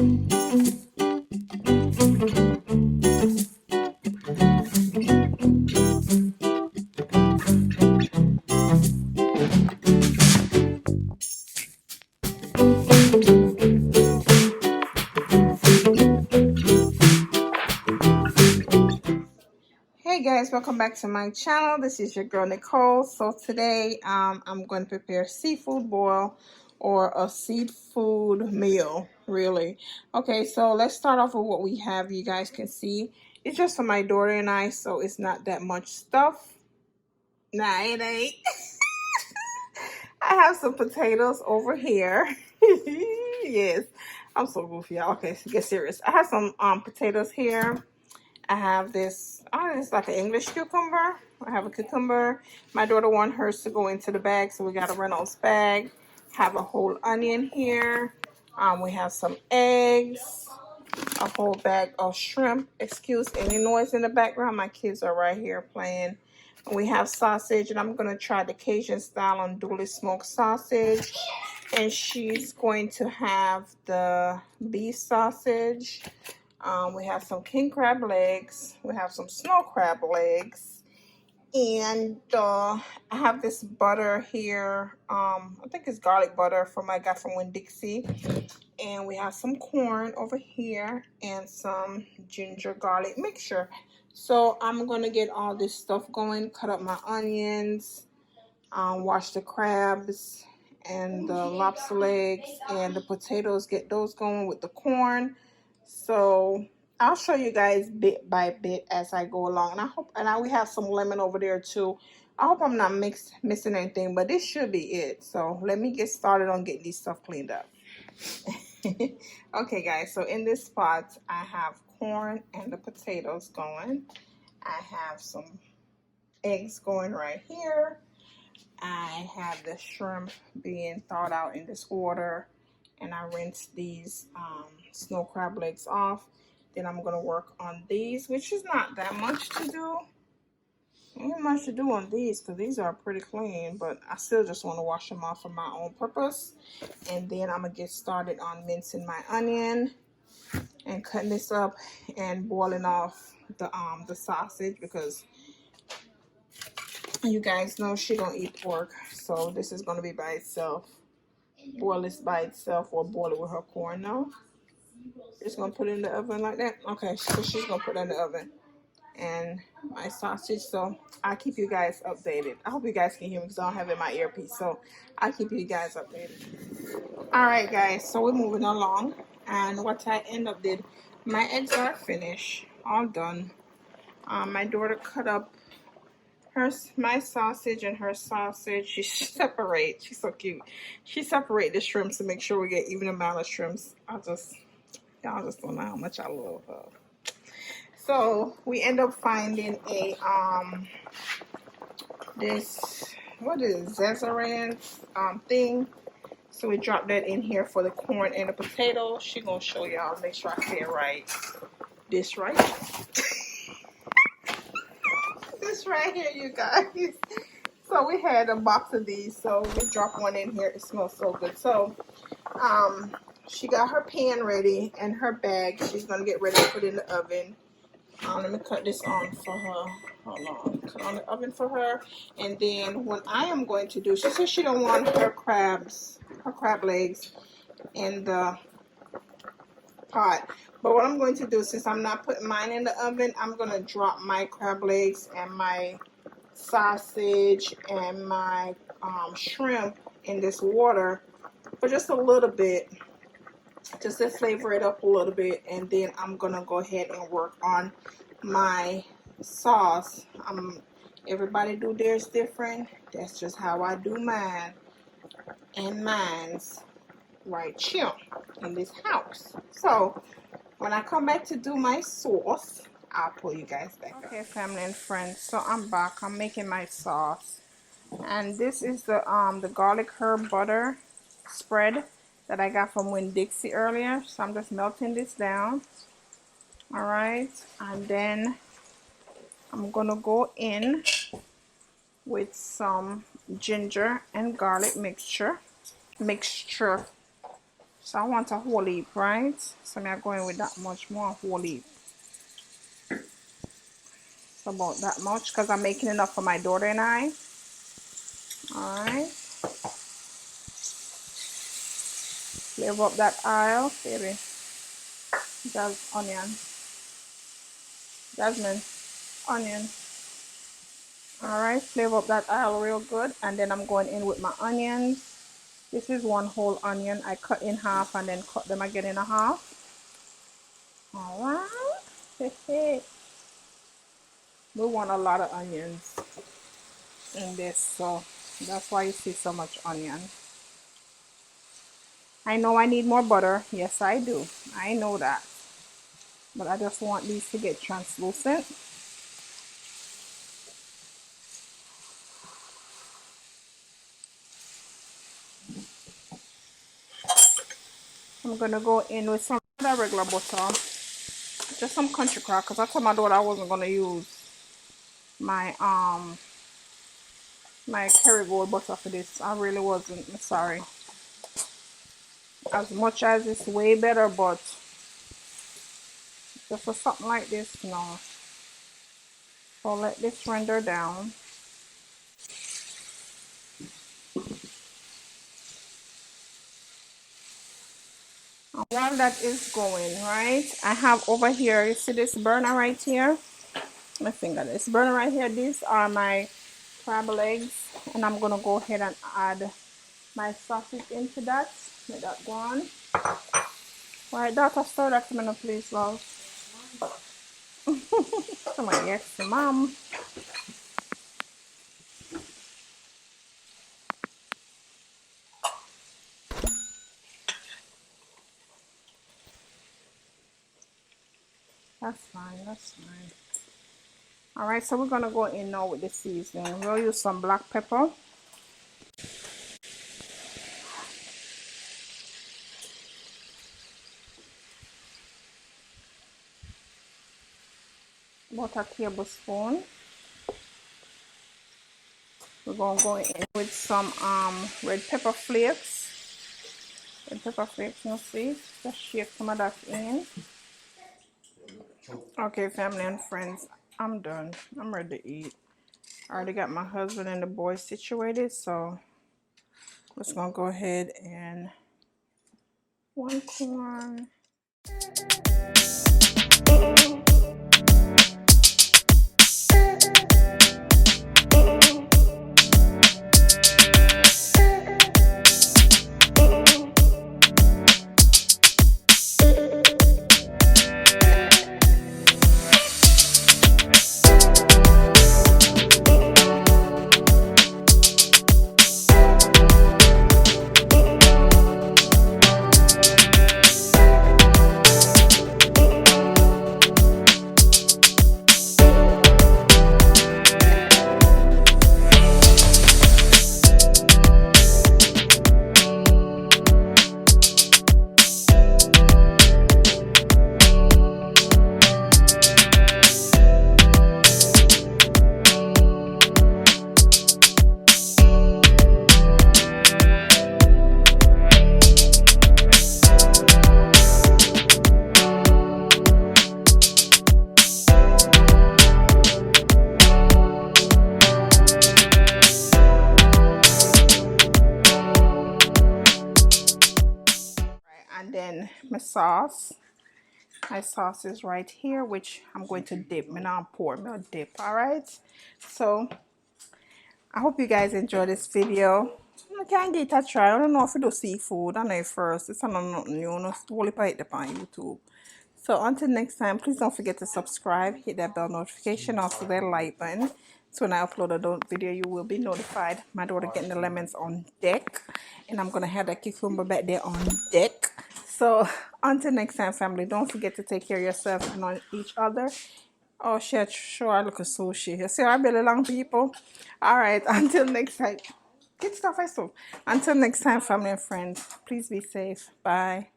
Hey guys, welcome back to my channel. This is your girl Nicole. So today I'm going to prepare seafood boil or a seafood meal, really. Okay, so let's start off with what we have. You guys can see it's just for my daughter and I, so it's not that much stuff. Nah, it ain't. I have some potatoes over here. Yes, I'm so goofy, y'all. Okay, so get serious. I have some potatoes here. I have this, it's like an English cucumber. I have a cucumber. My daughter wants hers to go into the bag, so we got a Reynolds bag. Have a whole onion here. We have some eggs, a whole bag of shrimp. Excuse any noise in the background. My kids are right here playing. We have sausage, and I'm going to try the Cajun style on dually smoked sausage. And she's going to have the beef sausage. We have some king crab legs. We have some snow crab legs. And I have this butter here. I think it's garlic butter I got from Winn-Dixie. And we have some corn over here and some ginger garlic mixture. So I'm going to get all this stuff going. Cut up my onions. Wash the crabs and the lobster legs and the potatoes. Get those going with the corn. So I'll show you guys bit by bit as I go along, and we have some lemon over there too. I hope I'm not missing anything, but this should be it. So let me get started on getting this stuff cleaned up. Okay guys, so in this pot I have corn and the potatoes going. I have some eggs going right here. I have the shrimp being thawed out in this water, and I rinsed these snow crab legs off. Then I'm going to work on these, which is not that much to do. Not much to do on these because these are pretty clean, but I still just want to wash them off for my own purpose. And then I'm going to get started on mincing my onion and cutting this up and boiling off the sausage, because you guys know she don't eat pork, so this is going to be by itself. Boil this by itself or boil it with her corn. No, just going to put it in the oven like that. Okay, so she's going to put it in the oven. And my sausage, so I'll keep you guys updated. I hope you guys can hear me because I don't have it in my earpiece, so I'll keep you guys updated. All right guys, so we're moving along, and what I end up did, my eggs are finished, all done. My daughter cut up my sausage and her sausage. She's so cute. She separate the shrimps to make sure we get even amount of shrimps. Y'all just don't know how much I love her. So we end up finding a this, what is Zezaran thing. So we drop that in here for the corn and the potato. She gonna show y'all, make sure I say it right. This right this right here, you guys. So we had a box of these, so we dropped one in here. It smells so good. So she got her pan ready and her bag. She's gonna get ready to put in the oven. Let me cut this on for her. Hold on. Cut on the oven for her. And then what I am going to do, she says she don't want her crab legs in the pot. But what I'm going to do, since I'm not putting mine in the oven, I'm going to drop my crab legs and my sausage and my shrimp in this water for just a little bit, just to flavor it up a little bit. And then I'm going to go ahead and work on my sauce. Everybody do theirs different. That's just how I do mine. And mine's right here in this house. So when I come back to do my sauce, I'll pull you guys back up. Okay, family and friends, so I'm back. I'm making my sauce, and this is the garlic herb butter spread that I got from Winn-Dixie earlier. So I'm just melting this down. All right, and then I'm gonna go in with some ginger and garlic mixture. So I want a whole heap, right? So I'm going with that much more whole heap. It's about that much because I'm making enough for my daughter and I. Alright. Flavor up that aisle, baby. Just onion. Jasmine, onion. Alright, flavor up that aisle real good. And then I'm going in with my onions. This is one whole onion. I cut in half and then cut them again in a half. Alright. We want a lot of onions in this, so that's why you see so much onion. I know I need more butter. Yes, I do. I know that. But I just want these to get translucent. I'm going to go in with some regular butter. Just some country crock, because I told my daughter I wasn't going to use my my Kerrygold butter for this. I really wasn't. I'm sorry. As much as it's way better, but just for something like this, no. So let this render down. While that is going, right, I have over here, you see this burner right here? My finger, this burner right here, these are my crab legs, and I'm gonna go ahead and add my sausage into that. Let that go on. Right, daughter, stir that to me, please, love. Come on, yes, mom. That's fine, that's fine. Alright, so we're gonna go in now with the seasoning. We'll use some black pepper. About a tablespoon. We're gonna go in with some red pepper flakes. Red pepper flakes, you see? Just shake some of that in. Okay, family and friends, I'm done. I'm ready to eat. I already got my husband and the boys situated, so I'm just gonna go ahead and one corn. And then my sauce is right here, which I'm going to dip. Me now pour, me now dip. All right, so I hope you guys enjoy this video. I can get a try. I don't know if you do seafood. I know first. It's not nothing new. No, only put it up on YouTube. So until next time, please don't forget to subscribe, hit that bell notification, also that like button. So when I upload a video, you will be notified. My daughter getting the lemons on deck, and I'm gonna have that cucumber back there on deck. So until next time, family, don't forget to take care of yourself and on each other. Oh shit, sure, I look a sushi. You see, I really long people. All right, until next time. Get stuff I saw. Until next time, family and friends, please be safe. Bye.